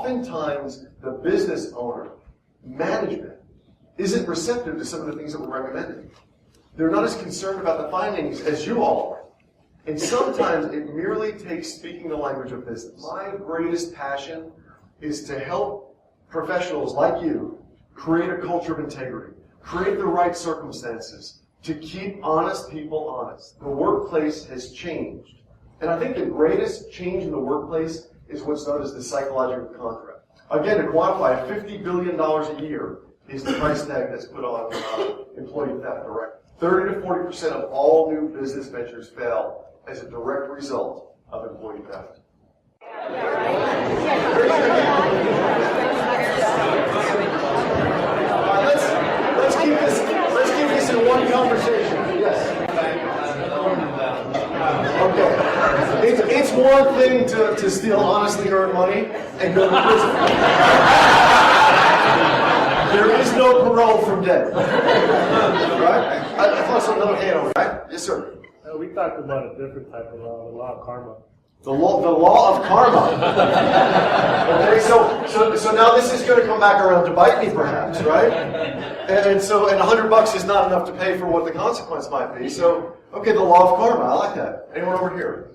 oftentimes the business owner, management, isn't receptive to some of the things that we're recommending. They're not as concerned about the findings as you all are. And sometimes it merely takes speaking the language of business. My greatest passion is to help professionals like you create a culture of integrity, create the right circumstances to keep honest people honest. The workplace has changed. And I think the greatest change in the workplace is what's known as the psychological contract. Again, to quantify, $50 billion a year is the price tag that's put on employee theft directly. 30 to 40% of all new business ventures fail as a direct result of employee theft. Let's keep this in one conversation. Yes. Okay. It's one thing to steal honestly earned money and go to prison. There is no parole from debt. Right? I thought so. Another hand over, right? Yes, sir. We talked about a different type of law, the law of karma. The law of karma. Okay, so now this is going to come back around to bite me, perhaps, right? And $100 is not enough to pay for what the consequence might be. So, okay, the law of karma. I like that. Anyone over here?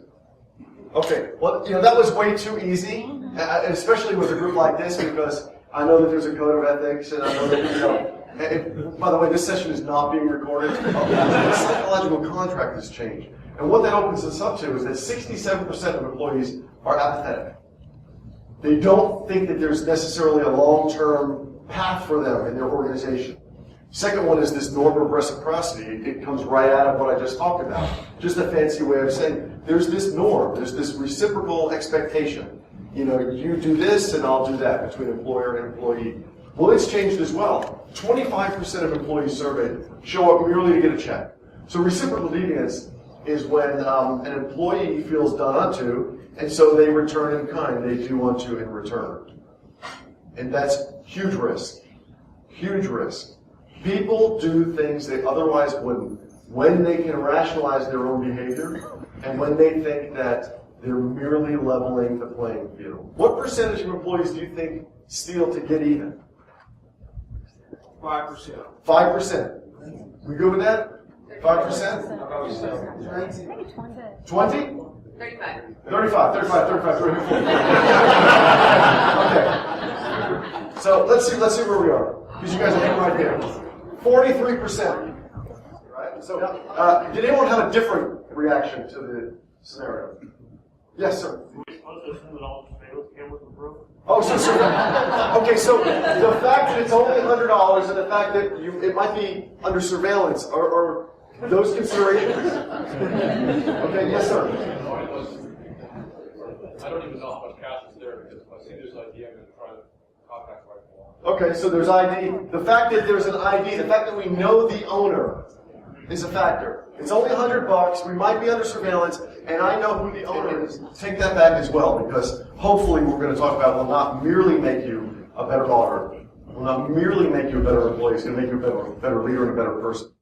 Okay. Well, that was way too easy, especially with a group like this, because I know that there's a code of ethics, and I know that and by the way, this session is not being recorded. The psychological contract has changed. And what that opens us up to is that 67% of employees are apathetic. They don't think that there's necessarily a long-term path for them in their organization. Second one is this norm of reciprocity. It comes right out of what I just talked about. Just a fancy way of saying there's this norm, there's this reciprocal expectation. You do this and I'll do that between employer and employee. Well, it's changed as well. 25% of employees surveyed show up merely to get a check. So reciprocal deviance is when an employee feels done unto, and so they return in kind. They do unto in return. And that's huge risk. Huge risk. People do things they otherwise wouldn't when they can rationalize their own behavior and when they think that they're merely leveling the playing field. What percentage of employees do you think steal to get even? 5%. 5%. We good with that? 5%? 20? 35. 35. Okay. So let's see where we are. Because you guys are hitting right there. 43%. Right? So did anyone have a different reaction to the scenario? Yes, sir. Oh, so the fact that it's only $100 and the fact that it might be under surveillance are those considerations? Okay, yes, sir. I don't even know how much cash is there because if I see there's ID, I'm going to try to contact right now. Okay, so there's ID. The fact that there's an ID, the fact that we know the owner is a factor. It's only $100. We might be under surveillance, and I know who the owner is. Take that back as well, because hopefully we're going to talk about will not merely make you a better auditor, will not merely make you a better employee. It's going to make you a better leader and a better person.